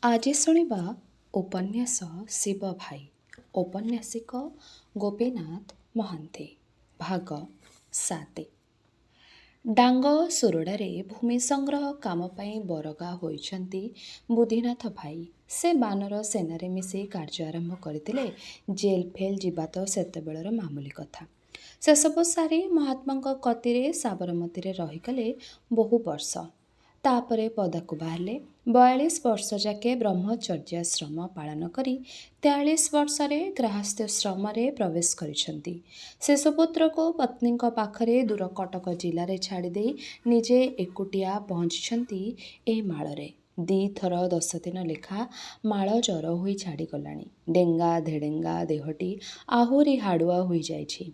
ଆଜି ଶୁଣିବା ଉପନ୍ୟାସ ଶିବ ଭାଇ। ଔପନ୍ୟାସିକ ଗୋପୀନାଥ ମହାନ୍ତି। ଭାଗ 7। ଡାଙ୍ଗ ସୁରଡ଼ାରେ ଭୂମି ସଂଗ୍ରହ କାମ ପାଇଁ ବରଗା ହୋଇଛନ୍ତି ବୁଦ୍ଧିନାଥ ଭାଇ। ସେ ବାନର ସେନାରେ ମିଶି କାର୍ଯ୍ୟ ଆରମ୍ଭ କରିଥିଲେ। ଜେଲ୍ ଫେଲ୍ ଯିବା ତ ସେତେବେଳର ମାମୁଲି କଥା। ସେସବୁ ସାରି ମହାତ୍ମାଙ୍କ କତିରେ ସାବରମତୀରେ ରହିଗଲେ ବହୁ ବର୍ଷ। ତାପରେ ପଦାକୁ ବାହାରିଲେ। 42 ବର୍ଷ ଯାକେ ବ୍ରହ୍ମଚର୍ଯ୍ୟାଶ୍ରମ ପାଳନ କରି 43 ବର୍ଷରେ ଗ୍ରାହସ୍ଥ୍ୟଶ୍ରମରେ ପ୍ରବେଶ କରିଛନ୍ତି। ସେ ସୁପୁତ୍ରକୁ ପତ୍ନୀଙ୍କ ପାଖରେ ଦୂର କଟକ ଜିଲ୍ଲାରେ ଛାଡ଼ିଦେଇ ନିଜେ ଏକୁଟିଆ ପହଞ୍ଚିଛନ୍ତି ଏ ମାଳରେ। 2 ଥର 10 ଦିନ ଲେଖା ମାଳ ଜ୍ୱର ହୋଇ ଛାଡ଼ିଗଲାଣି। ଡେଙ୍ଗା ଧେଡ଼େଙ୍ଗା ଦେହଟି ଆହୁରି ହାଡ଼ୁଆ ହୋଇଯାଇଛି।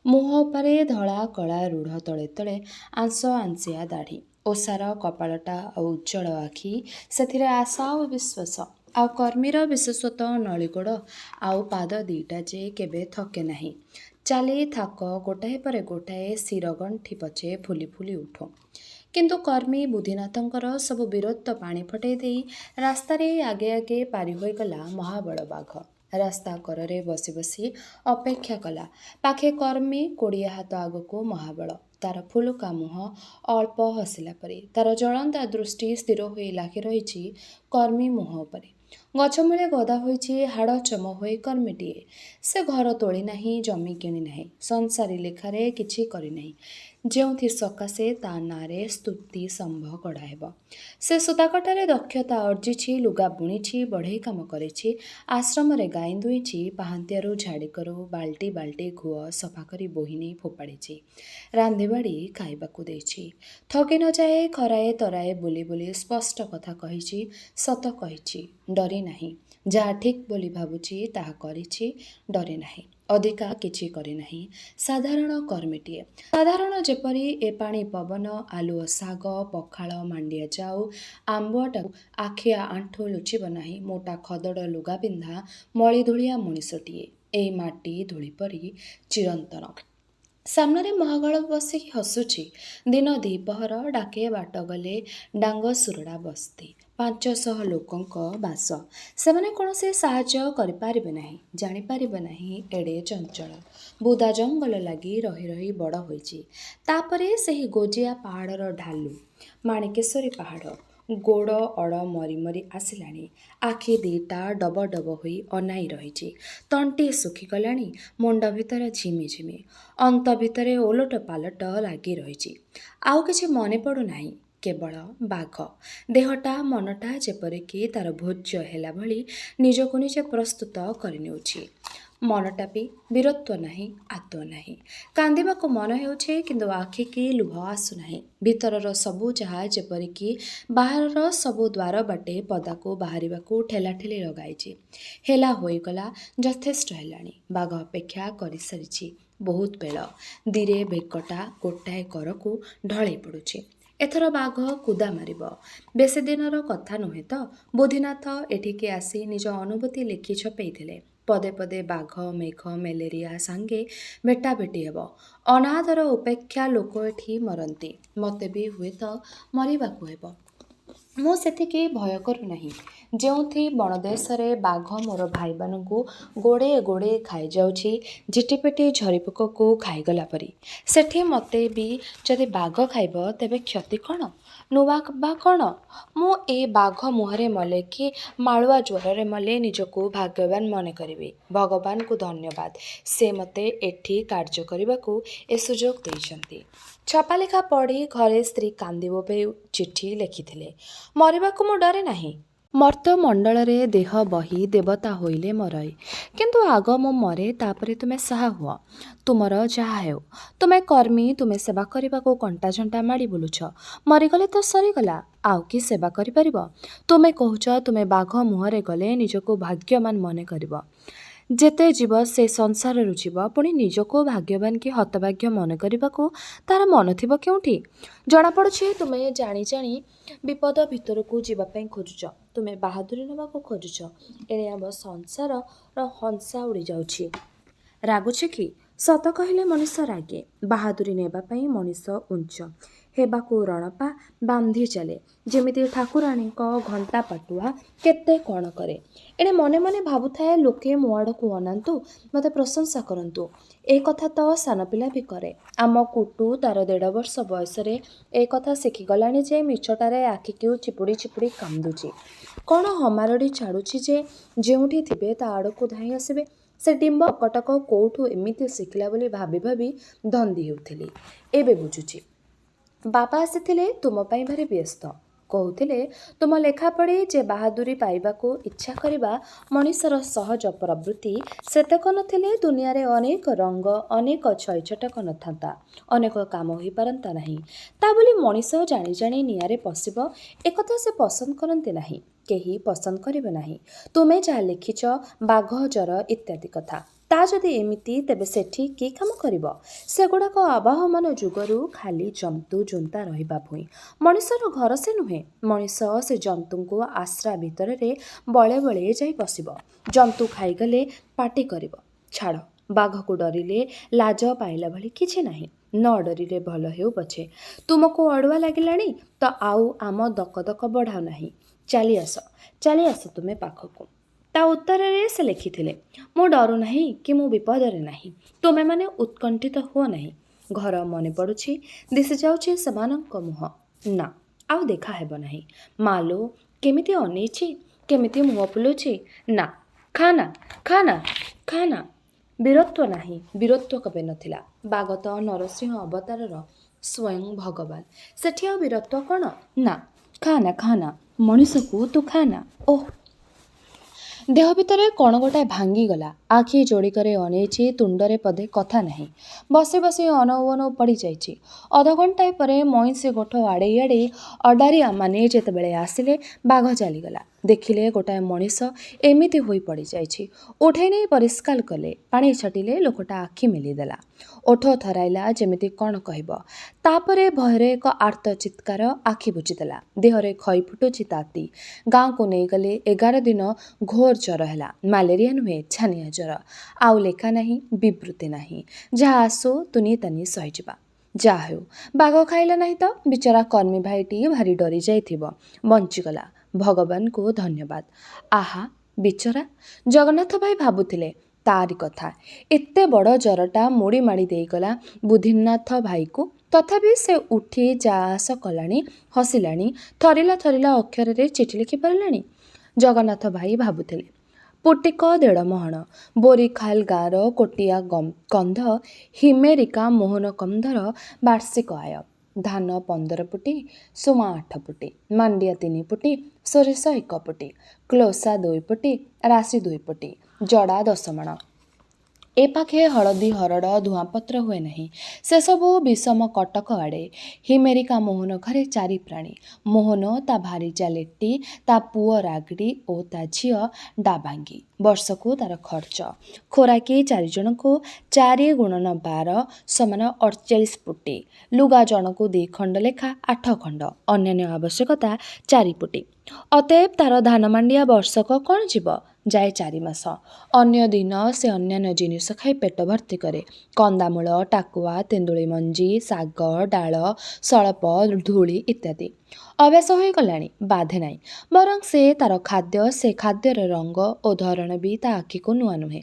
ମୁହଁ ଉପରେ ଧଳା କଳା ରୁଢ଼ ତଳେ ତଳେ ଆଂଶ ଆଂଶିଆ ଦାଢ଼ି। ଓସାର କପାଳଟା ଆଉ ଉଜ୍ଜଳ ଆଖି, ସେଥିରେ ଆଶା ଆଉ ବିଶ୍ୱାସ। ଆଉ କର୍ମୀର ବିଶେଷତଃ ନଳିଗୋଡ଼ ଆଉ ପାଦ ଦିଟା ଯେ କେବେ ଥକେ ନାହିଁ। ଚାଲି ଥାକ ଗୋଟାଏ ପରେ ଗୋଟାଏ ଶିରଗଣ୍ଠି ପଛେ ଫୁଲି ଫୁଲି ଉଠୁ। କିନ୍ତୁ କର୍ମୀ ବୁଦ୍ଧିନାଥଙ୍କର ସବୁ ବୀରତ୍ୱ ପାଣି ଫଟାଇ ଦେଇ ରାସ୍ତାରେ ଆଗେ ଆଗେ ପାରି ହୋଇଗଲା ମହାବଳ ବାଘ। ରାସ୍ତା କରରେ ବସି ବସି ଅପେକ୍ଷା କଲା। ପାଖେ କର୍ମୀ 20 ହାତ ଆଗକୁ ମହାବଳ। ତାର ଫୁଲୁକା ମୁହଁ ଅଳ୍ପ ହସିଲା ପରି। ତାର ଜ୍ୱଳନ୍ତା ଦୃଷ୍ଟି ସ୍ଥିର ହୋଇ ଲାଗି ରହିଛି କର୍ମୀ ମୁହଁ ଉପରେ। ଗଛମୂଳେ ଗଦା ହୋଇଛି ହାଡ଼ଚମ ହୋଇ କର୍ମୀଟିଏ। ସେ ଘର ତୋଳି ନାହିଁ, ଜମି କିଣି ନାହିଁ, ସଂସାରୀ ଲେଖାରେ କିଛି କରିନାହିଁ, ଯେଉଁଥି ସକାଶେ ତା ନାଁରେ ସ୍ତୁତି ସମ୍ଭ ଗଢ଼ା ହେବ। ସେ ସୂତାକଟାରେ ଦକ୍ଷତା ଅର୍ଜିଛି, ଲୁଗା ବୁଣିଛି, ବଢ଼େଇ କାମ କରିଛି, ଆଶ୍ରମରେ ଗାଈ ଦୁଇଁଛି, ପାହାନ୍ତିଆରୁ ଝାଡ଼ିକରୁ ବାଲ୍ଟି ବାଲ୍ଟି ଘୁଅ ସଫା କରି ବୋହି ନେଇ ଫୋପାଡ଼ିଛି, ରାନ୍ଧିବାଢ଼ି ଖାଇବାକୁ ଦେଇଛି। ଥକି ନ ଯାଏ ଖରାଏ ତରାଏ ବୁଲି ବୁଲି ସ୍ପଷ୍ଟ କଥା କହିଛି, ସତ କହିଛି, ଡରି ନାହିଁ। ଯାହା ଠିକ୍ ବୋଲି ଭାବୁଛି ତାହା କରିଛି, ଡରେ ନାହିଁ। ଅଧିକା କିଛି କରିନାହିଁ। ସାଧାରଣ କର୍ମୀଟିଏ। ସାଧାରଣ ଯେପରି ଏ ପାଣି ପବନ, ଆଲୁଅ ଶାଗ, ପଖାଳ, ମାଣ୍ଡିଆ ଯାଉ, ଆମ୍ବଟାକୁ ଆଖିଆ ଆଣ୍ଠୁ ଲୁଚିବ ନାହିଁ। ମୋଟା ଖଦଡ଼ ଲୁଗା ପିନ୍ଧା ମଳିଧୂଳିଆ ମଣିଷଟିଏ। ଏଇ ମାଟି ଧୂଳି ପରି ଚିରନ୍ତନ। ସାମ୍ନାରେ ମହାଗଳ ବସିକି ହସୁଛି। ଦିନ ଦ୍ୱିପହର। ଡାକେ ବାଟ ଗଲେ ଡାଙ୍ଗ ସୁରଡ଼ା ବସ୍ତି। 500 ଲୋକଙ୍କ ବାସ। ସେମାନେ କୌଣସି ସାହାଯ୍ୟ କରିପାରିବେ ନାହିଁ, ଜାଣିପାରିବେ ନାହିଁ, ଏଡ଼େ ଚଞ୍ଚଳ। ବୁଦା ଜଙ୍ଗଲ ଲାଗି ରହି ରହି ବଡ଼ ହୋଇଛି। ତାପରେ ସେହି ଗୋଜିଆ ପାହାଡ଼ର ଢାଲୁ, ମାଣିକେଶ୍ୱରୀ ପାହାଡ଼। ଗୋଡ଼ ଅଡ଼ ମରି ମରି ଆସିଲାଣି। ଆଖି ଦିଟା ଡବ ଡବ ହୋଇ ଅନାଇ ରହିଛି। ତଣ୍ଟି ଶୁଖିଗଲାଣି। ମୁଣ୍ଡ ଭିତରେ ଝିମି ଝିମି। ଅନ୍ତ ଭିତରେ ଓଲଟ ପାଲଟ ଲାଗି ରହିଛି। ଆଉ କିଛି ମନେ ପଡ଼ୁନାହିଁ। କେବଳ ବାଘ। ଦେହଟା ମନଟା ଯେପରିକି ତାର ଭୋଜ୍ୟ ହେଲା ଭଳି ନିଜକୁ ନିଜେ ପ୍ରସ୍ତୁତ କରିନେଉଛି। ମନଟା ବି ବୀରତ୍ୱ ନାହିଁ, ଆଦୌ ନାହିଁ। କାନ୍ଦିବାକୁ ମନ ହେଉଛି, କିନ୍ତୁ ଆଖିକି ଲୁହ ଆସୁନାହିଁ। ଭିତରର ସବୁ ଯାହା ଯେପରିକି ବାହାରର ସବୁ ଦ୍ୱାର ବାଟେ ପଦାକୁ ବାହାରିବାକୁ ଠେଲାଠେଲି ଲଗାଇଛି। ହେଲା ହୋଇଗଲା, ଯଥେଷ୍ଟ ହେଲାଣି। ବାଘ ଅପେକ୍ଷା କରିସାରିଛି ବହୁତ ବେଳ। ଧୀରେ ବେକଟା ଗୋଟାଏ କରକୁ ଢଳେଇ ପଡ଼ୁଛି। ଏଥର ବାଘ କୁଦା ମାରିବ। ବେଶୀ ଦିନର କଥା ନୁହେଁ ତ। ବୁଦ୍ଧିନାଥ ଏଠିକି ଆସି ନିଜ ଅନୁଭୂତି ଲେଖି ଛପେଇଥିଲେ। ପଦେ ପଦେ ବାଘ, ମେଘ, ମ୍ୟାଲେରିଆ ସାଙ୍ଗେ ଭେଟାଭେଟି ହେବ। ଅନାଦର ଉପେକ୍ଷା ଲୋକ ଏଠି ମରନ୍ତି। ମୋତେ ବି ହୁଏତ ମରିବାକୁ ହେବ। ମୁଁ ସେତିକି ଭୟ କରୁନାହିଁ। ଯେଉଁଥି ବଣଦେଶରେ ବାଘ ମୋର ଭାଇମାନଙ୍କୁ ଗୋଡ଼େ ଗୋଡ଼େ ଖାଇଯାଉଛି, ଝିଟିପିଟି ଝରିପୋକକୁ ଖାଇଗଲା ପରି, ସେଠି ମୋତେ ବି ଯଦି ବାଘ ଖାଇବ, ତେବେ କ୍ଷତି କ'ଣ? ନୂଆ ବା କ'ଣ? ମୁଁ ଏ ବାଘ ମୁହଁରେ ମଲେ କି ମାଳୁଆ ଜ୍ୱରରେ ମଲେ ନିଜକୁ ଭାଗ୍ୟବାନ ମନେ କରିବି। ଭଗବାନଙ୍କୁ ଧନ୍ୟବାଦ, ସେ ମୋତେ ଏଠି କାର୍ଯ୍ୟ କରିବାକୁ ଏ ସୁଯୋଗ ଦେଇଛନ୍ତି। ଛପାଲେଖା ପଢ଼ି ଘରେ ସ୍ତ୍ରୀ କାନ୍ଦି ବୋବେଇ ଚିଠି ଲେଖିଥିଲେ। ମରିବାକୁ ମୁଁ ଡରେ ନାହିଁ। ମର୍ତ୍ତ୍ୟମଣ୍ଡଳରେ ଦେହ ବହି ଦେବତା ହୋଇଲେ ମରଇ। କିନ୍ତୁ ଆଗ ମୁଁ ମରେ, ତାପରେ ତୁମେ ସାହା ହୁଅ। ତୁମର ଯାହା ହେଉ। ତୁମେ କର୍ମୀ, ତୁମେ ସେବା କରିବାକୁ କଣ୍ଟା ଝଣ୍ଟା ମାଡ଼ି ବୁଲୁଛ। ମରିଗଲେ ତ ସରିଗଲା। ଆଉ କି ସେବା କରିପାରିବ? ତୁମେ କହୁଛ ତୁମେ ବାଘ ମୁହଁରେ ଗଲେ ନିଜକୁ ଭାଗ୍ୟବାନ ମନେ କରିବ। ଯେତେ ଯିବ ସେ ସଂସାରରୁ ଯିବ, ପୁଣି ନିଜକୁ ଭାଗ୍ୟବାନ କି ହତଭାଗ୍ୟ ମନେ କରିବାକୁ ତାର ମନ ଥିବ କେଉଁଠି? ଜଣାପଡ଼ୁଛି ତୁମେ ଜାଣି ଜାଣି ବିପଦ ଭିତରକୁ ଯିବା ପାଇଁ ଖୋଜୁଛ। ତୁମେ ବାହାଦୁରୀ ନେବାକୁ ଖୋଜୁଛ। ଏଣେ ଆମ ସଂସାରର ହଂସା ଉଡ଼ି ଯାଉଛି। ରାଗୁଛି କି? ସତ କହିଲେ ମଣିଷ ରାଗେ। ବାହାଦୁରୀ ନେବା ପାଇଁ ମଣିଷ ଉଞ୍ଚ। ହେବାକୁ ରଣପା ବାନ୍ଧି ଚାଲେ। ଯେମିତି ଠାକୁରାଣୀଙ୍କ ଘଣ୍ଟା ପାଟୁଆ କେତେ କ'ଣ କରେ। ଏଣେ ମନେ ମନେ ଭାବୁଥାଏ ଲୋକେ ମୋ ଆଡ଼କୁ ଅନାନ୍ତୁ, ମୋତେ ପ୍ରଶଂସା କରନ୍ତୁ। ଏ କଥା ତ ସାନ ପିଲା ବି କରେ। ଆମ କୁଟୁ ତାର 1.5 ବର୍ଷ ବୟସରେ ଏ କଥା ଶିଖିଗଲାଣି ଯେ ମିଛଟାରେ ଆଖିକୁ ଚିପୁଡ଼ି ଚିପୁଡ଼ି କାନ୍ଦୁଛି। କ'ଣ ହମାରଡ଼ି ଛାଡ଼ୁଛି ଯେ ଯେଉଁଠି ଥିବେ ତା ଆଡ଼କୁ ଧାଇଁ ଆସିବେ। ସେ ଡିମ୍ବ ଅକଟକ କୋଉଠୁ ଏମିତି ଶିଖିଲା ବୋଲି ଭାବି ଭାବି ଧନ୍ଦି ହେଉଥିଲି। ଏବେ ବୁଝୁଛି। ବାପା ଆସିଥିଲେ ତୁମ ପାଇଁ ଭାରି ବ୍ୟସ୍ତ। କହୁଥିଲେ ତୁମ ଲେଖା ପଢ଼ି ଯେ ବାହାଦୁରୀ ପାଇବାକୁ ଇଚ୍ଛା କରିବା ମଣିଷର ସହଜ ପ୍ରବୃତ୍ତି, ସେତକ ନଥିଲେ ଦୁନିଆରେ ଅନେକ ରଙ୍ଗ, ଅନେକ ଛଇଛଟକ ନଥାନ୍ତା, ଅନେକ କାମ ହୋଇପାରନ୍ତା ନାହିଁ। ତା ବୋଲି ମଣିଷ ଜାଣି ଜାଣି ନିଆଁରେ ପଶିବ, ଏକଥା ସେ ପସନ୍ଦ କରନ୍ତି ନାହିଁ। କେହି ପସନ୍ଦ କରିବେ ନାହିଁ। ତୁମେ ଯାହା ଲେଖିଛ, ବାଘ ଜ୍ୱର ଇତ୍ୟାଦି କଥା, ତା ଯଦି ଏମିତି, ତେବେ ସେଠି କି କାମ କରିବ? ସେଗୁଡ଼ାକ ଆବାହମାନ ଯୁଗରୁ ଖାଲି ଜନ୍ତୁ ଜୁନ୍ତା ରହିବା ଭୁଇଁ। ମଣିଷର ଘର ସେ ନୁହେଁ। ମଣିଷ ସେ ଜନ୍ତୁଙ୍କୁ ଆଶ୍ରା ଭିତରରେ ବଳେ ବଳେ ଯାଇ ପଶିବ। ଜନ୍ତୁ ଖାଇଗଲେ ପାଟି କରିବ। ଛାଡ଼, ବାଘକୁ ଡରିଲେ ଲାଜ ପାଇଲା ଭଳି କିଛି ନାହିଁ। ନ ଡରିଲେ ଭଲ ହେଉ ପଛେ। ତୁମକୁ ଅଡ଼ୁଆ ଲାଗିଲାଣି ତ ଆଉ ଆମ ଦକଦକ ବଢ଼ାଉ ନାହିଁ। ଚାଲି ଆସ ତୁମେ ପାଖକୁ। ତା ଉତ୍ତରରେ ସେ ଲେଖିଥିଲେ, ମୁଁ ଡରୁ ନାହିଁ କି ମୁଁ ବିପଦରେ ନାହିଁ। ତୁମେମାନେ ଉତ୍କଣ୍ଠିତ ହୁଅ ନାହିଁ। ଘର ମନେ ପଡ଼ୁଛି, ଦିଶିଯାଉଛି ସେମାନଙ୍କ ମୁହଁ। ନା, ଆଉ ଦେଖା ହେବ ନାହିଁ। ମାଲୋ, କେମିତି ଅନେଇଛି, କେମିତି ମୁହଁ ଫୁଲୁଛି। ନା, ଖାନା। ବୀରତ୍ୱ ନାହିଁ, ବୀରତ୍ୱ କେବେ ନଥିଲା। ବାଘ ତ ନରସିଂହ ଅବତାରର ସ୍ୱୟଂ ଭଗବାନ। ସେଠି ଆଉ ବୀରତ୍ୱ କ'ଣ? ନା, ଖାନା, ମଣିଷକୁ ତୁ ଖାନା। ଓଃ, ଦେହ ଭିତରେ କ'ଣ ଗୋଟାଏ ଭାଙ୍ଗିଗଲା। ଆଖି ଯୋଡ଼ିକରେ ଅନେଇଛି, ତୁଣ୍ଡରେ ପଦେ କଥା ନାହିଁ। ବସି ବସି ଅନଉ ପଡ଼ିଯାଇଛି। ଅଧଘଣ୍ଟାଏ ପରେ ମଇଁଷି ଗୋଠ ଆଡ଼େଇ ଆଡ଼େଇ ଅଡାରିଆମାନେ ଯେତେବେଳେ ଆସିଲେ, ବାଘ ଚାଲିଗଲା। ଦେଖିଲେ ଗୋଟାଏ ମଣିଷ ଏମିତି ହୋଇ ପଡ଼ିଯାଇଛି। ଉଠେଇ ନେଇ ପରିଷ୍କାର କଲେ, ପାଣି ଛାଟିଲେ, ଲୋକଟା ଆଖି ମେଲିଦେଲା। ଓଠ ଥରାଇଲା, ଯେମିତି କ'ଣ କହିବ। ତାପରେ ଭୟରେ ଏକ ଆର୍ତ୍ତ ଚିତ୍କାର ଆଖି ବୁଜିଦେଲା। ଦେହରେ ଖଇ ଫୁଟୁଛି ତାତି। ଗାଁକୁ ନେଇଗଲେ। 11 ଦିନ ଘୋର ଜ୍ୱର ହେଲା। ମ୍ୟାଲେରିଆ ନୁହେଁ, ଛାନିଆ ଜ୍ୱର। ଆଉ ଲେଖା ନାହିଁ, ବିବୃତି ନାହିଁ। ଯାହା ଆସୁ ତୁନି ତାନି ସହିଯିବା। ଯାହା ହେଉ, ବାଘ ଖାଇଲା ନାହିଁ ତ। ବିଚରା କର୍ମୀ ଭାଇଟି ଭାରି ଡରି ଯାଇଥିବ, ବଞ୍ଚିଗଲା। ଭଗବାନଙ୍କୁ ଧନ୍ୟବାଦ। ଆହା, ବିଚରା। ଜଗନ୍ନାଥ ଭାଇ ଭାବୁଥିଲେ ତାରି କଥା। ଏତେ ବଡ଼ ଜ୍ୱରଟା ମୋଡ଼ି ମାଡ଼ି ଦେଇଗଲା ବୁଦ୍ଧିନାଥ ଭାଇକୁ। ତଥାପି ସେ ଉଠି ଯା ଆସ କଲାଣି, ହସିଲାଣି, ଥରିଲା ଅକ୍ଷରରେ ଚିଠି ଲେଖି ପାରିଲାଣି। ଜଗନ୍ନାଥ ଭାଇ ଭାବୁଥିଲେ, ପୁଟିକ 1.5 ମହଣ, ବୋରିଖାଲ ଗାଁର କୋଟିଆ କନ୍ଧ ହିମେରିକା ମୋହନ କନ୍ଧର ବାର୍ଷିକ ଆୟ। ଧାନ 15 ପୁଟି, ସୁମା 8 ପୁଟି, ମାଣ୍ଡିଆ 3 ପୁଟି, ସୋରିଷ 1 ପୁଟି, କ୍ଲୋସା 2 ପୁଟି, ରାଶି 2 ପୁଟି, ଜଡ଼ା 10 ମାଣ। ଏ ପାଖେ ହଳଦୀ ହରଡ଼ ଧୂଆଁପତ୍ର ହୁଏ ନାହିଁ। ସେସବୁ ବିଷମ କଟକ ଆଡ଼େ। ହିମେରିକା ମୋହନ ଘରେ 4 ପ୍ରାଣୀ। ମୋହନ, ତା ଭାରିଜା ଲେଟି, ତା ପୁଅ ରାଗଡ଼ି ଓ ତା ଝିଅ ଡାବାଙ୍ଗି। ବର୍ଷକୁ ତାର ଖର୍ଚ୍ଚ। ଖୋରାକି 4 ଜଣଙ୍କୁ 4 × 12 = 48 ପୁଟି। ଲୁଗା ଜଣକୁ 2 ଖଣ୍ଡ ଲେଖା 8 ଖଣ୍ଡ। ଅନ୍ୟାନ୍ୟ ଆବଶ୍ୟକତା 4 ପୁଟି। ଅତଏବ ତାର ଧାନ ମାଣ୍ଡିଆ ବର୍ଷକ କ'ଣ ଯିବ? ଯାଏ 4 ମାସ। ଅନ୍ୟ ଦିନ ସେ ଅନ୍ୟାନ୍ୟ ଜିନିଷ ଖାଇ ପେଟ ଭର୍ତ୍ତି କରେ। କନ୍ଦାମୂଳ, ଟାକୁଆ, ତେନ୍ଦୁଳି ମଞ୍ଜି, ଶାଗ, ଡାଳ, ସଳପ, ଧୂଳି ଇତ୍ୟାଦି। ଅଭ୍ୟାସ ହୋଇଗଲାଣି, ବାଧେ ନାହିଁ। ବରଂ ତାର ଖାଦ୍ୟ, ସେ ଖାଦ୍ୟର ରଙ୍ଗ ଓ ଧରଣ ବି ତା ଆଖିକୁ ନୂଆ ନୁହେଁ।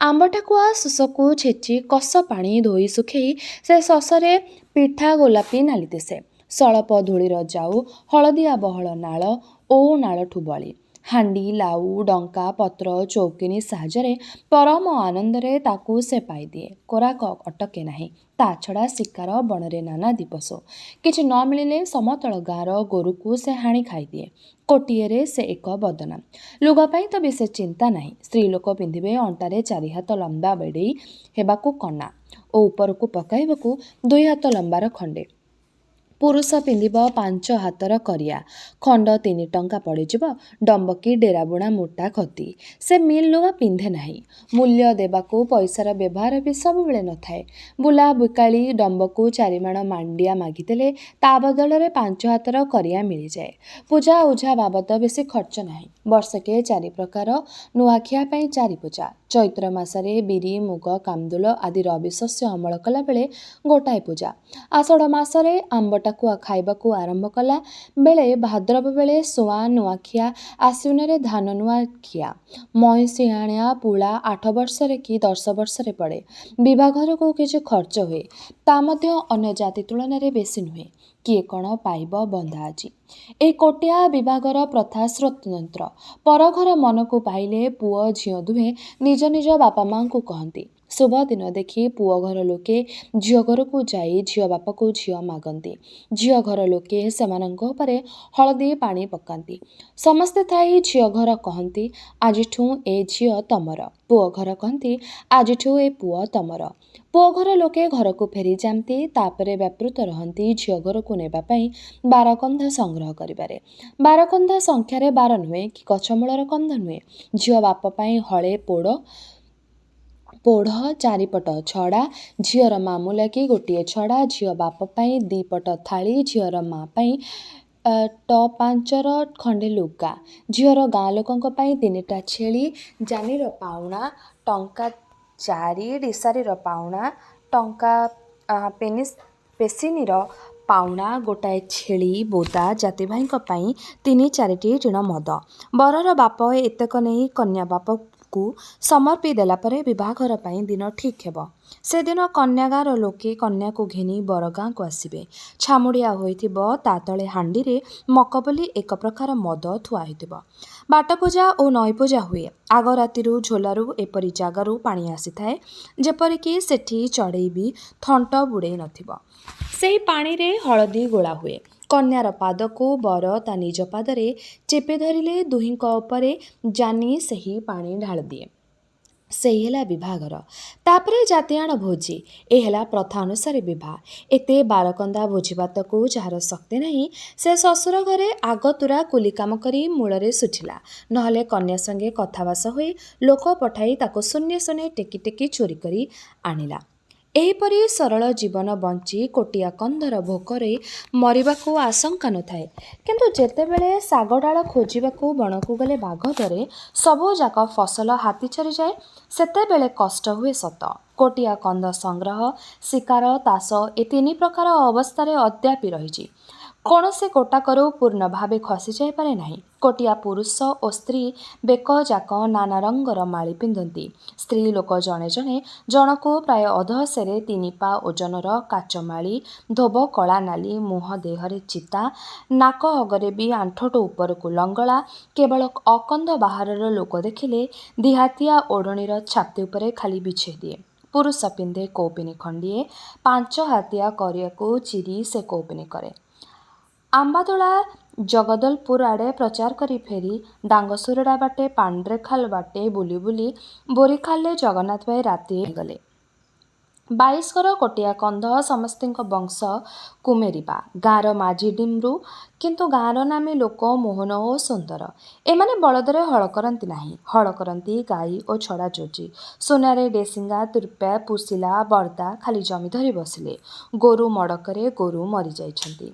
ଆମ୍ବ ଟାକୁଆ ଶୋଷକୁ ଛେଚି କଷ ପାଣି ଧୋଇ ଶୁଖେଇ ସେ ଶସରେ ପିଠା ଗୋଲାପି ନାଲି ଦିଶେ। ସଳପ ଧୂଳିର ଯାଉ, ହଳଦିଆ ବହଳ ନାଳ ଓ ନାଳଠୁ ବଳି। ହାଣ୍ଡି, ଲାଉ, ଡଙ୍କା, ପତ୍ର, ଚୌକିନି ସାହାଯ୍ୟରେ ପରମ ଆନନ୍ଦରେ ତାକୁ ସେ ପାଇଦିଏ। କୋରାକ ଅଟକେ ନାହିଁ। ତା ଛଡ଼ା ଶିକାର, ବଣରେ ନାନାଦି ପଶୁ। କିଛି ନ ମିଳିଲେ ସମତଳ ଗାଁର ଗୋରୁକୁ ସେ ହାଣି ଖାଇଦିଏ। କୋଟିଏରେ ସେ ଏକ ବଦନାମ। ଲୁଗା ପାଇଁ ତ ବିଶେଷ ଚିନ୍ତା ନାହିଁ। ସ୍ତ୍ରୀ ଲୋକ ପିନ୍ଧିବେ ଅଣ୍ଟାରେ 4 ହାତ ଲମ୍ବା ବେଡ଼େଇ ହେବାକୁ କନା ଓ ଉପରକୁ ପକାଇବାକୁ 2 ହାତ ଲମ୍ବାର ଖଣ୍ଡେ। ପୁରୁଷ ପିନ୍ଧିବ 5 ହାତର କରିଆ। ଖଣ୍ଡ 3 ଟଙ୍କା ପଡ଼ିଯିବ। ଡମ୍ବକି ଡେରାବୁଣା ମୋଟା ଖଦି। ସେ ମିଲ୍ ଲୁଗା ପିନ୍ଧେ ନାହିଁ। ମୂଲ୍ୟ ଦେବାକୁ ପଇସାର ବ୍ୟବହାର ବି ସବୁବେଳେ ନଥାଏ। ବୁଲା ବିକାଳି ଡମ୍ବକୁ 4 ମାଣ ମାଣ୍ଡିଆ ମାଗିଦେଲେ ତା ବଦଳରେ 5 ହାତର କରିଆ ମିଳିଯାଏ। ପୂଜା ଓଝା ବାବଦ ବେଶୀ ଖର୍ଚ୍ଚ ନାହିଁ। ବର୍ଷକେ 4 ପ୍ରକାର। ନୂଆଖିଆ ପାଇଁ 4 ପୂଜା। ଚୈତ୍ର ମାସରେ ବିରି, ମୁଗ, କାନ୍ଦୁଲ ଆଦି ରବି ଶସ୍ୟ ଅମଳ କଲାବେଳେ ଗୋଟାଏ ପୂଜା। ଆଷାଢ଼ ମାସରେ ଆମ୍ବଟା ଟାକୁଆ ଖାଇବାକୁ ଆରମ୍ଭ କଲା ବେଳେ ଭାଦ୍ରବ ବେଳେ ସୁଆଁ ନୂଆଖିଆ, ଆଶ୍ୱିନରେ ଧାନ ନୂଆଖିଆ, ମଇଁଷିଆଣିଆ ପୁଳା 8 ବର୍ଷରେ କି 10 ବର୍ଷରେ ପଡ଼େ। ବିଭାଘରକୁ କିଛି ଖର୍ଚ୍ଚ ହୁଏ, ତା ମଧ୍ୟ ଅନ୍ୟ ଜାତି ତୁଳନାରେ ବେଶୀ ନୁହେଁ। କିଏ କ'ଣ ପାଇବ ବନ୍ଧା ଆଜି। ଏହି କୋଟିଆ ବିଭାଘର ପ୍ରଥା ସ୍ୱତନ୍ତ୍ର। ପରଘର ମନକୁ ପାଇଲେ ପୁଅ ଝିଅ ଦୁହେଁ ନିଜ ନିଜ ବାପା ମାଆଙ୍କୁ କହନ୍ତି। ଶୁଭ ଦିନ ଦେଖି ପୁଅ ଘର ଲୋକେ ଝିଅ ଘରକୁ ଯାଇ ଝିଅ ବାପକୁ ଝିଅ ମାଗନ୍ତି। ଝିଅ ଘର ଲୋକେ ସେମାନଙ୍କ ଉପରେ ହଳଦୀ ପାଣି ପକାନ୍ତି। ସମସ୍ତେ ଥାଇ ଝିଅ ଘର କହନ୍ତି ଆଜିଠୁ ଏ ଝିଅ ତମର। ପୁଅ ଘର କହନ୍ତି ଆଜିଠୁ ଏ ପୁଅ ତମର। ପୁଅ ଘର ଲୋକେ ଘରକୁ ଫେରି ଯାଆନ୍ତି। ତାପରେ ବ୍ୟାପୃତ ରହନ୍ତି ଝିଅ ଘରକୁ ନେବା ପାଇଁ ବାରକନ୍ଧା ସଂଗ୍ରହ କରିବାରେ। ବାରକନ୍ଧା ସଂଖ୍ୟାରେ 12 ନୁହେଁ କି ଗଛମୂଳର କନ୍ଧ ନୁହେଁ। ଝିଅ ବାପ ପାଇଁ ହଳେ ପୋଢ଼ 4 ପଟ ଛଡ଼ା, ଝିଅର ମାମୁଁ ଲାଗି ଗୋଟିଏ ଛଡ଼ା, ଝିଅ ବାପ ପାଇଁ 2 ପଟ ଥାଳି, ଝିଅର ମା ପାଇଁ ଟ5ର ଖଣ୍ଡେ ଲୁଗା, ଝିଅର ଗାଁ ଲୋକଙ୍କ ପାଇଁ 3ଟା ଛେଳି, ଜାନିର ପାଉଣା ଟଙ୍କା 4, ଡ଼ିସାରିର ପାଉଣା ଟଙ୍କା, ପେସିନିର ପାଉଣା ଗୋଟାଏ ଛେଳି, ବୋଦା, ଜାତି ଭାଇଙ୍କ ପାଇଁ 3-4ଟି ଟିଣ ମଦ। ବରର ବାପ ଏତକ ନେଇ କନ୍ୟା ବାପକୁ ସମର୍ପି ଦେଲା ପରେ ବିଭାଘର ପାଇଁ ଦିନ ଠିକ୍ ହେବ। ସେଦିନ କନ୍ୟାଗାଁର ଲୋକେ କନ୍ୟାକୁ ଘେନି ବର ଗାଁକୁ ଆସିବେ। ଛାମୁଡ଼ିଆ ହୋଇଥିବ, ତା ତଳେ ହାଣ୍ଡିରେ ମକ ବୋଲି ଏକ ପ୍ରକାର ମଦ ଥୁଆ ହୋଇଥିବ। ବାଟପୂଜା ଓ ନଈପୂଜା ହୁଏ। ଆଗ ରାତିରୁ ଝୋଲାରୁ ଏପରି ଜାଗାରୁ ପାଣି ଆସିଥାଏ ଯେପରିକି ସେଠି ଚଢ଼େଇ ବି ଥଣ୍ଟ ବୁଡ଼େଇ ନଥିବ। ସେହି ପାଣିରେ ହଳଦୀ ଗୋଳା ହୁଏ। କନ୍ୟାର ପାଦକୁ ବର ତା ନିଜ ପାଦରେ ଚେପି ଧରିଲେ ଦୁହିଁଙ୍କ ଉପରେ ଜାନି ସେହି ପାଣି ଢାଳିଦିଏ। ସେହି ହେଲା ବିଭାଘର। ତାପରେ ଜାତିଆଣ ଭୋଜି। ଏ ହେଲା ପ୍ରଥା ଅନୁସାରେ ବିଭା। ଏତେ ବାରକନ୍ଦା ଭୋଜିଭାତକୁ ଯାହାର ଶକ୍ତି ନାହିଁ ସେ ଶ୍ୱଶୁର ଘରେ ଆଗତୁରା କୁଲି କାମ କରି ମୂଳରେ ଶୁଝିଲା, ନହେଲେ କନ୍ୟା ସଙ୍ଗେ କଥାଭାଷ ହୋଇ ଲୋକ ପଠାଇ ତାକୁ ଶୂନ୍ୟେ ଶୂନ୍ୟେ ଟେକି ଟେକି ଚୋରି କରି ଆଣିଲା। ଏହିପରି ସରଳ ଜୀବନ ବଞ୍ଚି କୋଟିଆ କନ୍ଧର ଭୋକରେ ମରିବାକୁ ଆଶଙ୍କା ନଥାଏ। କିନ୍ତୁ ଯେତେବେଳେ ଶାଗଡାଳ ଖୋଜିବାକୁ ବଣକୁ ଗଲେ ବାଘ ଧରେ, ସବୁଯାକ ଫସଲ ହାତୀ ଚରିଯାଏ, ସେତେବେଳେ କଷ୍ଟ ହୁଏ ସତ। କୋଟିଆ କନ୍ଧ ସଂଗ୍ରହ, ଶିକାର, ତାସ ଏ 3 ପ୍ରକାର ଅବସ୍ଥାରେ ଅଦ୍ୟାପି ରହିଛି। କୌଣସି ଗୋଟାକରୁ ପୂର୍ଣ୍ଣ ଭାବେ ଖସି ଯାଇପାରେ ନାହିଁ। କୋଟିଆ ପୁରୁଷ ଓ ସ୍ତ୍ରୀ ବେକ ଯାକ ନାନା ରଙ୍ଗର ମାଳି ପିନ୍ଧନ୍ତି। ସ୍ତ୍ରୀ ଲୋକ ଜଣେ ଜଣେ ଜଣକୁ ପ୍ରାୟ ଅଧସେରେ 3 ପା ଓଜନର କାଚମାଳି, ଧୋବ କଳା ନାଲି, ମୁହଁ ଦେହରେ ଚିତା, ନାକ ଅଗରେ ବି ଆଣ୍ଠୁଠୁ ଉପରକୁ ଲଙ୍ଗଳା। କେବଳ ଅକନ୍ଧ ବାହାରର ଲୋକ ଦେଖିଲେ ଦିହାତିଆ ଓଢ଼ଣୀର ଛାତି ଉପରେ ଖାଲି ବିଛେଇ ଦିଏ। ପୁରୁଷ ପିନ୍ଧେ କୌପିନି ଖଣ୍ଡିଏ, 5 ହାତିଆ କରିଆକୁ ଚିରି ସେ କୌପିନି କରେ। ଆମ୍ବାଦୋଳା ଜଗଦଲପୁର ଆଡ଼େ ପ୍ରଚାର କରି ଫେରି ଡାଙ୍ଗସୁରଡ଼ା ବାଟେ ପାଣ୍ଡ୍ରେଖାଲ ବାଟେ ବୁଲି ବୁଲି ବୋରିଖାଲରେ ଜଗନ୍ନାଥ ଭାଇ ରାତି ହେଇଗଲେ। 22 ଘର କୋଟିଆ କନ୍ଧ ସମସ୍ତିଙ୍କ ବଂଶ କୁମେରିବା। ଗାଁର ମାଝି ଡିମ୍ରୁ, କିନ୍ତୁ ଗାଁର ନାମୀ ଲୋକ ମୋହନ ଓ ସୁନ୍ଦର। ଏମାନେ ବଳଦରେ ହଳ କରନ୍ତି ନାହିଁ। ହଳ କରନ୍ତି ଗାଈ ଓ ଛଡ଼ା ଯୋଜି। ସୁନାରେ ଡେସିଙ୍ଗା, ତୁର୍ପା, ପୁସିଲା, ବରଦା ଖାଲି ଜମି ଧରି ବସିଲେ। ଗୋରୁ ମଡ଼କରେ ଗୋରୁ ମରିଯାଇଛନ୍ତି।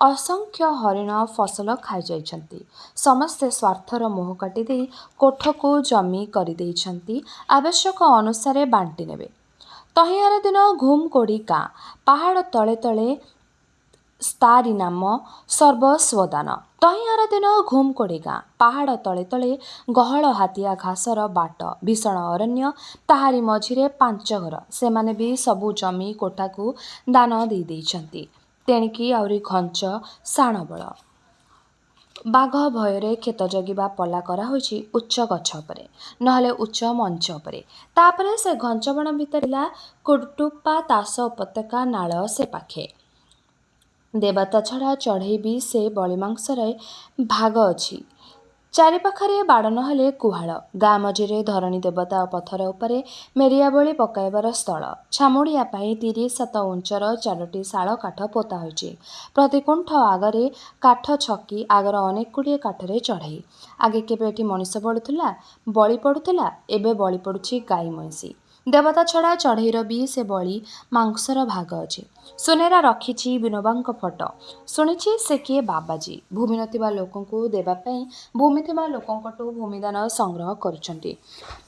ଅସଂଖ୍ୟ ହରିଣ ଫସଲ ଖାଇଯାଇଛନ୍ତି। ସମସ୍ତେ ସ୍ୱାର୍ଥର ମୋହ କାଟିଦେଇ କୋଠକୁ ଜମି କରିଦେଇଛନ୍ତି। ଆବଶ୍ୟକ ଅନୁସାରେ ବାଣ୍ଟି ନେବେ। ତହିଁଆର ଦିନ ଘୁମକୋଡ଼ି ଗାଁ। ପାହାଡ଼ ତଳେ ତଳେ ତାରି ନାମ ସର୍ବସ୍ୱଦାନ। ତହିଁଆର ଦିନ ଘୁମକୋଡ଼ି ଗାଁ। ପାହାଡ଼ ତଳେ ତଳେ ଗହଳ ହାତିଆ ଘାସର ବାଟ, ଭୀଷଣ ଅରଣ୍ୟ, ତାହାରି ମଝିରେ 5 ଘର। ସେମାନେ ବି ସବୁ ଜମି କୋଠାକୁ ଦାନ ଦେଇ ଦେଇଛନ୍ତି। ତେଣିକି ଆହୁରି ଘଞ୍ଚ ଶାଣବଳ। ବାଘ ଭୟରେ କ୍ଷେତ ଜଗିବା ପଲା କରାହୋଇଛି ଉଚ୍ଚ ଗଛ ଉପରେ, ନହେଲେ ଉଚ୍ଚ ମଞ୍ଚ ଉପରେ। ତାପରେ ସେ ଘଞ୍ଚ ବଣ ଭିତରେ ଥିଲା କୁଡ଼ୁଟୁପା, ତାସ ଉପତ୍ୟକା, ନାଳ ସେ ପାଖେ। ଦେବତା ଛଡ଼ା ଚଢ଼େଇ ବି ସେ ବଳି ମାଂସରେ ଭାଗ ଅଛି। ଚାରିପାଖରେ ବାଡ଼ ନହେଲେ ଗୁହାଳ। ଗାଁ ମଝିରେ ଧରଣୀ ଦେବତା ପଥର ଉପରେ ମେରିଆ ବଳି ପକାଇବାର ସ୍ଥଳ। ଛାମୁଡ଼ିଆ ପାଇଁ 37 ଉଞ୍ଚର 4ଟି ଶାଳ କାଠ ପୋତା ହୋଇଛି। ପ୍ରତି କୁଣ୍ଠ ଆଗରେ କାଠ ଛକି, ଆଗର ଅନେକଗୁଡ଼ିଏ କାଠରେ ଚଢ଼େଇ। ଆଗେ କେବେ ଏଠି ମଣିଷ ବଳି ପଡ଼ୁଥିଲା, ଏବେ ବଳି ପଡ଼ୁଛି ଗାଈ ମଇଁଷି। ଦେବତା ଛଡ଼ା ଚଢ଼େଇର ବି ସେ ବଳି ମାଂସର ଭାଗ ଅଛି। ସୁନେରା ରଖିଛି ବିନୋବାଙ୍କ ଫଟୋ। ଶୁଣିଛି ସେ କିଏ ବାବାଜୀ। ଭୂମି ନଥିବା ଲୋକଙ୍କୁ ଦେବା ପାଇଁ ଭୂମି ଥିବା ଲୋକଙ୍କଠୁ ଭୂମିଦାନ ସଂଗ୍ରହ କରୁଛନ୍ତି।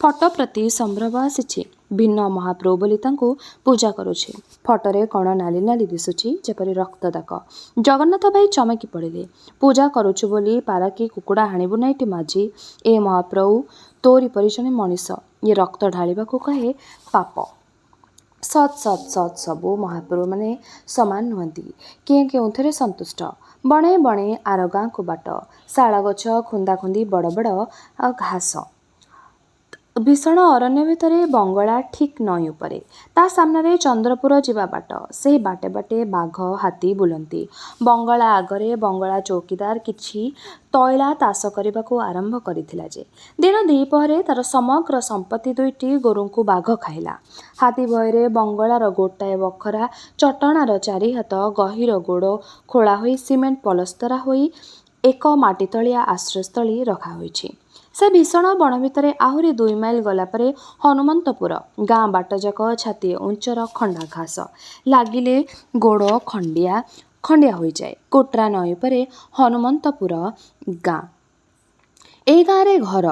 ଫଟୋ ପ୍ରତି ସମ୍ଭ୍ରମ ଆସିଛି। ଭିନ୍ନ ମହାପ୍ରଭୁ ବୋଲି ତାଙ୍କୁ ପୂଜା କରୁଛି। ଫଟୋରେ କ'ଣ ନାଲି ନାଲି ଦିଶୁଛି, ଯେପରି ରକ୍ତ ଦାଗ। ଜଗନ୍ନାଥ ଭାଇ ଚମକି ପଡ଼ିଲେ। ପୂଜା କରୁଛୁ ବୋଲି ପାରା କି କୁକୁଡ଼ା ହାଣିବୁ ନାହିଁଟି ମାଝି? ଏ ମହାପ୍ରଭୁ ତୋରି ପରି ଜଣେ ମଣିଷ, ଇଏ ରକ୍ତ ଢାଳିବାକୁ କହେ ପାପ। ସତ୍ ସତ୍ ସତ୍ ସବୁ ମହାପ୍ରଭୁମାନେ ସମାନ ନୁହନ୍ତି। କିଏ କେଉଁଥିରେ ସନ୍ତୁଷ୍ଟ। ବଣେ ବଣେ ଆର ଗାଁକୁ ବାଟ, ଶାଳ ଗଛ ଖୁନ୍ଦା ଖୁନ୍ଦି ବଡ଼ ବଡ଼ ଘାସ। ଭୀଷଣ ଅରଣ୍ୟ ଭିତରେ ବଙ୍ଗଳା ଠିକ୍ ନଈ ଉପରେ। ତା ସାମ୍ନାରେ ଚନ୍ଦ୍ରପୁର ଯିବା ବାଟ। ସେହି ବାଟେ ବାଟେ ବାଘ ହାତୀ ବୁଲନ୍ତି। ବଙ୍ଗଳା ଆଗରେ ବଙ୍ଗଳା ଚୌକିଦାର କିଛି ତୈଳା ତାସ କରିବାକୁ ଆରମ୍ଭ କରିଥିଲା ଯେ, ଦିନ ଦ୍ୱିପହରେ ତାର ସମଗ୍ର ସମ୍ପତ୍ତି 2ଟି ଗୋରୁଙ୍କୁ ବାଘ ଖାଇଲା। ହାତୀ ଭୟରେ ବଙ୍ଗଳାର ଗୋଟାଏ ବଖରା ଚଟାଣର 4 ହାତ ଗହୀର ଗୋଡ଼ ଖୋଳା ହୋଇ ସିମେଣ୍ଟ ପଲସ୍ତରା ହୋଇ ଏକ ମାଟିତଳିଆ ଆଶ୍ରୟସ୍ଥଳୀ ରଖାହୋଇଛି। ସେ ଭୀଷଣ ବଣ ଭିତରେ ଆହୁରି 2 ମାଇଲ ଗଲାପରେ ହନୁମନ୍ତପୁର। ଗାଁ ବାଟଯାକ ଛାତିଏ ଉଞ୍ଚର ଖଣ୍ଡା ଘାସ। ଲାଗିଲେ ଗୋଡ଼ ଖଣ୍ଡିଆ ଖଣ୍ଡିଆ ହୋଇଯାଏ। କୋଟ୍ରା ନଈ ଉପରେ ହନୁମନ୍ତପୁର ଗାଁ। ଏଇ ଗାଁରେ ଘର।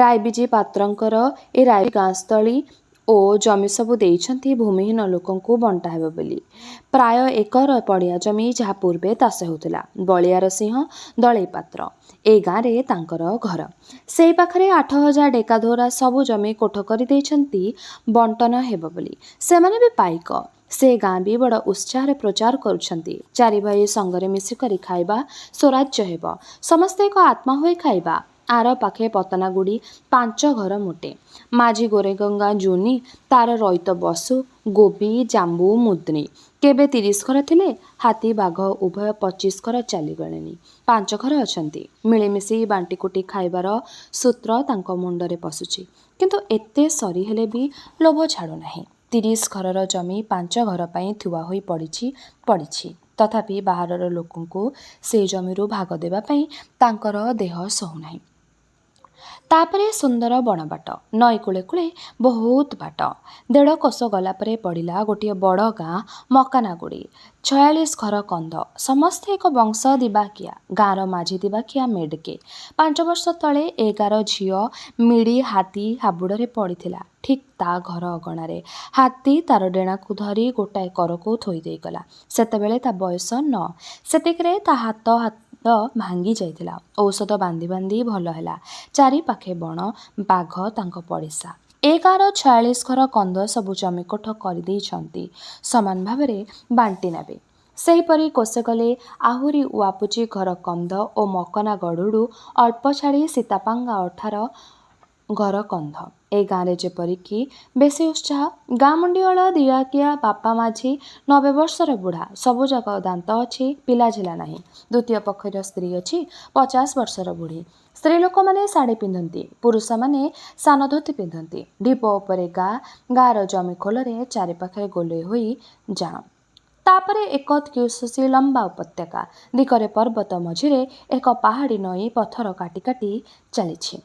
ରାୟବିଜି ପାତ୍ରଙ୍କର ଏ ରାୟବିଜି ଗାଁସ୍ଥଳୀ ଓ ଜମି ସବୁ ଦେଇଛନ୍ତି ଭୂମିହୀନ ଲୋକଙ୍କୁ ବଣ୍ଟା ହେବ ବୋଲି। ପ୍ରାୟ ଏକର ପଡ଼ିଆ ଜମି, ଯାହା ପୂର୍ବେ ତାଷ ହେଉଥିଲା। ବଳିଆର ସିଂହ ଦଳେଇ ପାତ୍ର। ଏ ଗାଁରେ ତାଙ୍କର ଘର। ସେଇ ପାଖରେ 8,000 ଡେକାଧୌରା ସବୁ ଜମି କୋଠ କରିଦେଇଛନ୍ତି ବଣ୍ଟନ ହେବ ବୋଲି। ସେମାନେ ବି ପାଇକ। ସେ ଗାଁ ବି ବଡ଼ ଉତ୍ସାହରେ ପ୍ରଚାର କରୁଛନ୍ତି, 4 ଭାଇ ସଙ୍ଗରେ ମିଶିକରି ଖାଇବା ସ୍ୱରାଜ୍ୟ ହେବ। ସମସ୍ତେ ଏକ ଆତ୍ମା ହୋଇ ଖାଇବା। ଆର ପାଖେ ପତନାଗୁଡ଼ି 5 ଘର ମୋଟେ। ମାଝି ଗୋରେଗଙ୍ଗା ଜୁନି, ତାର ରଇତ ବସୁ, ଗୋବି, ଜାମ୍ବୁ, ମୁଦ୍ନି। କେବେ 30 ଘର ଥିଲେ। ହାତୀ ବାଘ ଉଭୟ 25 ଘର ଚାଲିଗଲେଣି। 5 ଘର ଅଛନ୍ତି। ମିଳିମିଶି ବାଣ୍ଟିକୁଟି ଖାଇବାର ସୂତ୍ର ତାଙ୍କ ମୁଣ୍ଡରେ ପଶୁଛି। କିନ୍ତୁ ଏତେ ସରି ହେଲେ ବି ଲୋଭ ଛାଡ଼ୁନାହିଁ। 30 ଘରର ଜମି 5 ଘର ପାଇଁ ଥୁଆ ହୋଇ ପଡ଼ିଛି। ତଥାପି ବାହାରର ଲୋକଙ୍କୁ ସେ ଜମିରୁ ଭାଗ ଦେବା ପାଇଁ ତାଙ୍କର ଦେହ ସହୁନାହିଁ। ତାପରେ ସୁନ୍ଦର ବଣବାଟ। ନଈ କୂଳେ କୂଳେ ବହୁତ ବାଟ। 1.5 କୋଶ ଗଲାପରେ ପଡ଼ିଲା ଗୋଟିଏ ବଡ଼ ଗାଁ ମକାନାଗୁଡ଼ି। 46 ଘର କନ୍ଦ। ସମସ୍ତେ ଏକ ବଂଶ ଦିବାକିଆ। ଗାଁର ମାଝି ଦିବାକିଆ ମେଡ଼କେ। 5 ବର୍ଷ ତଳେ ଏ ଗାଁର ଝିଅ ମିଡ଼ି ହାତୀ ହାବୁଡ଼ରେ ପଡ଼ିଥିଲା ଠିକ୍ ତା ଘର ଅଗଣାରେ। ହାତୀ ତାର ଡେଣାକୁ ଧରି ଗୋଟାଏ କରକୁ ଥୋଇ ଦେଇଗଲା। ସେତେବେଳେ ତା ବୟସ 9। ସେତିକିରେ ତା ହାତ ଭାଙ୍ଗି ଯାଇଥିଲା। ଔଷଧ ବାନ୍ଧି ବାନ୍ଧି ଭଲ ହେଲା। ଚାରିପାଖେ ବଣ, ବାଘ ତାଙ୍କ ପଡ଼ିଶା। ଏ ଗାଁର 46 ଘର କନ୍ଦ ସବୁ ଜମିକୋଠ କରିଦେଇଛନ୍ତି। ସମାନ ଭାବରେ ବାଣ୍ଟି ନେବେ। ସେହିପରି କୋଶେ ଗଲେ ଆହୁରି ଉଆପୁଚି ଘର କନ୍ଦ ଓ ମକନାଗଡ଼ରୁ ଅଳ୍ପ ଛାଡ଼ି ସୀତାପାଙ୍ଗା ଅଠାର ଘର କନ୍ଧ। ଏ ଗାଁରେ ଯେପରିକି ବେଶି ଉତ୍ସାହ। ଗାଁ ମୁଣ୍ଡିଅଳ ଦିବାକିଆ ବାପା ମାଝି 90 ବର୍ଷର ବୁଢ଼ା। ସବୁଯାକ ଦାନ୍ତ ଅଛି, ପିଲାଝିଲା ନାହିଁ। ଦ୍ୱିତୀୟ ପକ୍ଷର ସ୍ତ୍ରୀ ଅଛି 50 ବର୍ଷର ବୁଢ଼ୀ। ସ୍ତ୍ରୀ ଲୋକମାନେ ଶାଢ଼ୀ ପିନ୍ଧନ୍ତି, ପୁରୁଷମାନେ ସାନ ଧୋତି ପିନ୍ଧନ୍ତି। ଢିପ ଉପରେ ଗାଁର ଜମି ଖୋଲରେ ଚାରିପାଖରେ ଗୋଲେଇ ହୋଇ ଜାଣ। ତାପରେ ଏକ କିଉସୀ ଲମ୍ବା ଉପତ୍ୟକା। ଦିଗରେ ପର୍ବତ, ମଝିରେ ଏକ ପାହାଡ଼ୀ ନଈ ପଥର କାଟି କାଟି ଚାଲିଛି।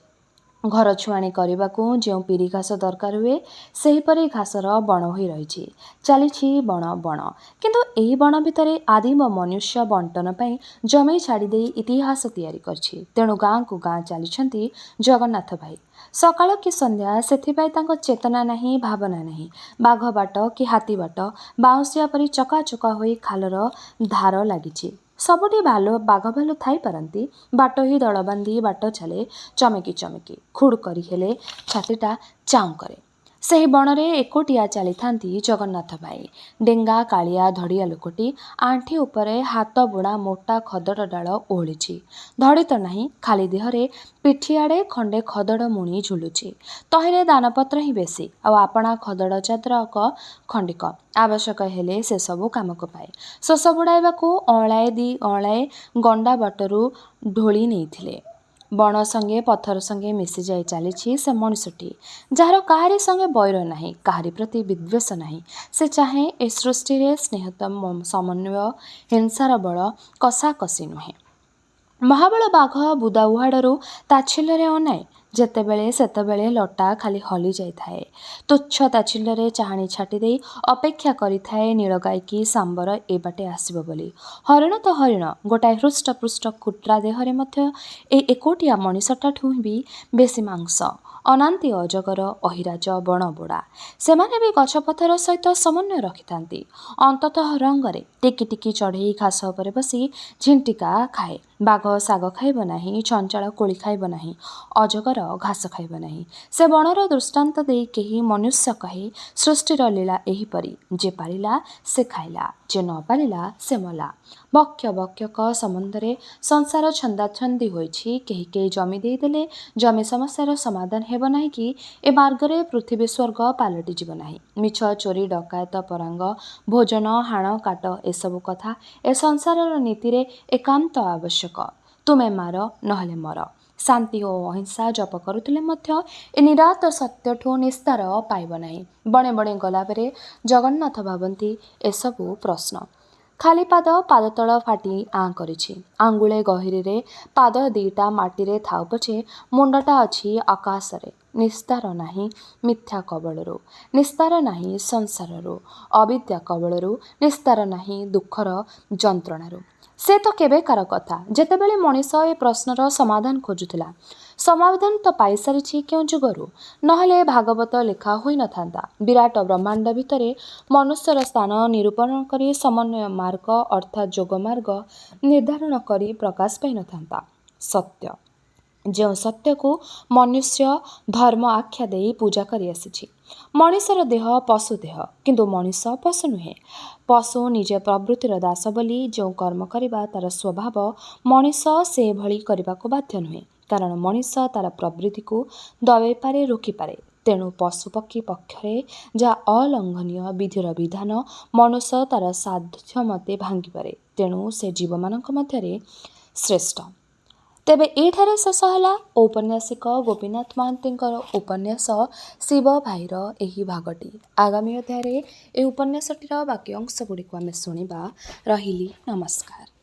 ଘର ଛୁଆଣି କରିବାକୁ ଯେଉଁ ପିରି ଘାସ ଦରକାର ହୁଏ, ସେହିପରି ଘାସର ବଣ ହୋଇ ରହିଛି। ଚାଲିଛି ବଣ ବଣ। କିନ୍ତୁ ଏହି ବଣ ଭିତରେ ଆଦିମ ମନୁଷ୍ୟ ବଣ୍ଟନ ପାଇଁ ଜମି ଛାଡ଼ିଦେଇ ଇତିହାସ ତିଆରି କରିଛି। ତେଣୁ ଗାଁକୁ ଗାଁ ଚାଲିଛନ୍ତି ଜଗନ୍ନାଥ ଭାଇ। ସକାଳ କି ସନ୍ଧ୍ୟା ସେଥିପାଇଁ ତାଙ୍କ ଚେତନା ନାହିଁ, ଭାବନା ନାହିଁ। ବାଘ ବାଟ କି ହାତୀ ବାଟ ବାଉଁଶିଆ ପରି ଚକାଚକା ହୋଇ ଖାଲର ଧାର ଲାଗିଛି। ସବୁଠି ବାଘ ଭାଲୁ ଥାଇପାରନ୍ତି। ବାଟୋଇ ଦଳ ବାନ୍ଧି ବାଟ ଚାଲେ ଚମକି ଚମକି। ଖୁଡ଼୍ କରି ହେଲେ ଛାତିଟା ଚାଉଁ କରେ। ସେହି ବଣରେ ଏକୁଟିଆ ଚାଲିଥାନ୍ତି ଜଗନ୍ନାଥ ଭାଇ। ଡେଙ୍ଗା କାଳିଆ ଧଡ଼ିଆ ଲୋକଟି। ଆଣ୍ଠି ଉପରେ ହାତ ବୁଣା ମୋଟା ଖଦଡ଼ ଡାଳ ଓହଳିଛି। ଧଡ଼ି ତ ନାହିଁ, ଖାଲି ଦେହରେ ପିଠିଆଡ଼େ ଖଣ୍ଡେ ଖଦଡ଼ ମୁଣି ଝୁଲୁଛି। ତହିଁରେ ଦାନପତ୍ର ହିଁ ବେଶି, ଆଉ ଆପଣା ଖଦଡ଼ ଚାଦରକ ଖଣ୍ଡିକ। ଆବଶ୍ୟକ ହେଲେ ସେସବୁ କାମକୁ ପାଏ। ଶୋଷ ବୁଡ଼ାଇବାକୁ ଅଁଳାଏ 2 ଅଁଳାଏ ଗଣ୍ଡା ବାଟରୁ ଢୋଳି ନେଇଥିଲେ। ବଣ ସଙ୍ଗେ ପଥର ସଙ୍ଗେ ମିଶିଯାଇ ଚାଲିଛି ସେ ମଣିଷଟି, ଯାହାର କାହାରି ସଙ୍ଗେ ବୈର ନାହିଁ, କାହାରି ପ୍ରତି ବିଦ୍ୱେଷ ନାହିଁ। ସେ ଚାହେଁ ଏ ସୃଷ୍ଟିରେ ସ୍ନେହତ ସମନ୍ୱୟ, ହିଂସାର ବଳ କଷାକଷି ନୁହେଁ। ମହାବଳ ବାଘ ବୁଦା ଉହାଡ଼ରୁ ତାଚ୍ଛଲ୍ୟରେ ଅନାଏ। ଯେତେବେଳେ ସେତେବେଳେ ଲଟା ଖାଲି ହଲି ଯାଇଥାଏ। ତୁଚ୍ଛ ତାଚ୍ଛଲ୍ୟରେ ଚାହାଣି ଛାଟି ଦେଇ ଅପେକ୍ଷା କରିଥାଏ ନୀଳଗାଈକି ସାମ୍ବର ଏ ବାଟେ ଆସିବ ବୋଲି। ହରିଣ ତ ହରିଣ, ଗୋଟାଏ ହୃଷ୍ଟପୃଷ୍ଟ କୁଟ୍ରା ଦେହରେ ମଧ୍ୟ ଏଇ ଏକୁଟିଆ ମଣିଷଟାଠୁ ବି ବେଶୀ ମାଂସ। ଅନାନ୍ତି ଅଜଗର, ଅହିରାଜ, ବଣବୁଡ଼ା ସେମାନେ ବି ଗଛପତ୍ର ସହିତ ସମନ୍ୱୟ ରଖିଥାନ୍ତି। ଅନ୍ତତଃ ରଙ୍ଗରେ ଟିକି ଟିକି ଚଢ଼େଇ ଘାସ ଉପରେ ବସି ଝିଣ୍ଟିକା ଖାଏ। ବାଘ ଶାଗ ଖାଇବ ନାହିଁ, ଚଞ୍ଚଳ କୋଳି ଖାଇବ ନାହିଁ, ଅଜଗର ଘାସ ଖାଇବ ନାହିଁ। ସେ ବଣର ଦୃଷ୍ଟାନ୍ତ ଦେଇ କେହି ମନୁଷ୍ୟ କହେ, ସୃଷ୍ଟିର ଲୀଳା ଏହିପରି, ଯେ ପାରିଲା ସେ ଖାଇଲା, ଯେ ନ ପାରିଲା ସେ ମଲା। ବକ୍ଷ ବକ୍ଷକ ସମ୍ବନ୍ଧରେ ସଂସାର ଛନ୍ଦାଛନ୍ଦି ହୋଇଛି। କେହି କେହି ଜମି ଦେଇଦେଲେ ଜମି ସମସ୍ୟାର ସମାଧାନ ହେବ ନାହିଁ କି ଏ ମାର୍ଗରେ ପୃଥିବୀ ସ୍ୱର୍ଗ ପାଲଟିଯିବ ନାହିଁ। ମିଛ, ଚୋରି, ଡକାୟତ, ପରାଙ୍ଗ, ଭୋଜନ, ହାଣ କାଟ ଏସବୁ କଥା ଏ ସଂସାରର ନୀତିରେ ଏକାନ୍ତ ଆବଶ୍ୟକ। ତୁମେ ମାର ନହେଲେ ମର। ଶାନ୍ତି ଓ ଅହିଂସା ଜପ କରୁଥିଲେ ମଧ୍ୟ ଏ ନିରାଟ ସତ୍ୟଠୁ ନିସ୍ତାର ପାଇବ ନାହିଁ। ବଣେ ବଣେ ଗଲାବେଳେ ଜଗନ୍ନାଥ ଭାବନ୍ତି ଏସବୁ ପ୍ରଶ୍ନ। ଖାଲି ପାଦତଳ ଫାଟି ଆଁ କରିଛି। ଆଙ୍ଗୁଳେ ଗହୀରରେ ପାଦ ଦିଟା ମାଟିରେ ଥାଉ ପଛେ ମୁଣ୍ଡଟା ଅଛି ଆକାଶରେ। ନିସ୍ତାର ନାହିଁ ମିଥ୍ୟା କବଳରୁ, ନିସ୍ତାର ନାହିଁ ସଂସାରରୁ, ଅବିଦ୍ୟା କବଳରୁ, ନିସ୍ତାର ନାହିଁ ଦୁଃଖର ଯନ୍ତ୍ରଣାରୁ। ସେ ତ କେବେକାର କଥା, ଯେତେବେଳେ ମଣିଷ ଏ ପ୍ରଶ୍ନର ସମାଧାନ ଖୋଜୁଥିଲା। ସମାଧାନ ତ ପାଇସାରିଛି କେଉଁ ଯୁଗରୁ। ନହେଲେ ଭାଗବତ ଲେଖା ହୋଇନଥାନ୍ତା। ବିରାଟ ବ୍ରହ୍ମାଣ୍ଡ ଭିତରେ ମନୁଷ୍ୟର ସ୍ଥାନ ନିରୂପଣ କରି ସମନ୍ୱୟ ମାର୍ଗ ଅର୍ଥାତ୍ ଯୋଗମାର୍ଗ ନିର୍ଦ୍ଧାରଣ କରି ପ୍ରକାଶ ପାଇନଥାନ୍ତା। ସତ୍ୟ, ଯେଉଁ ସତ୍ୟକୁ ମନୁଷ୍ୟ ଧର୍ମ ଆଖ୍ୟା ଦେଇ ପୂଜା କରି ଆସିଛି। ମଣିଷର ଦେହ ପଶୁ ଦେହ, କିନ୍ତୁ ମଣିଷ ପଶୁ ନୁହେଁ। ପଶୁ ନିଜେ ପ୍ରବୃତ୍ତିର ଦାସ ବୋଲି ଯେଉଁ କର୍ମ କରିବା ତାର ସ୍ୱଭାବ, ମଣିଷ ସେଭଳି କରିବାକୁ ବାଧ୍ୟ ନୁହେଁ। କାରଣ ମଣିଷ ତାର ପ୍ରବୃତ୍ତିକୁ ଦବେଇପାରେ, ରୋକିପାରେ। ତେଣୁ ପଶୁପକ୍ଷୀ ପକ୍ଷରେ ଯାହା ଅଲଙ୍ଘନୀୟ ବିଧିର ବିଧାନ ମନୁଷ୍ୟ ତାର ସାଧ୍ୟମତେ ଭାଙ୍ଗିପାରେ। ତେଣୁ ସେ ଜୀବମାନଙ୍କ ମଧ୍ୟରେ ଶ୍ରେଷ୍ଠ। ତେବେ ଏଠାରେ ଶେଷ ହେଲା ଔପନ୍ୟାସିକ ଗୋପୀନାଥ ମହାନ୍ତିଙ୍କର ଉପନ୍ୟାସ ଶିବ ଭାଇର ଏହି ଭାଗଟି। ଆଗାମୀ ଅଧ୍ୟାୟରେ ଏହି ଉପନ୍ୟାସଟିର ବାକି ଅଂଶ ଗୁଡ଼ିକୁ ଆମେ ଶୁଣିବା। ରହିଲି, ନମସ୍କାର।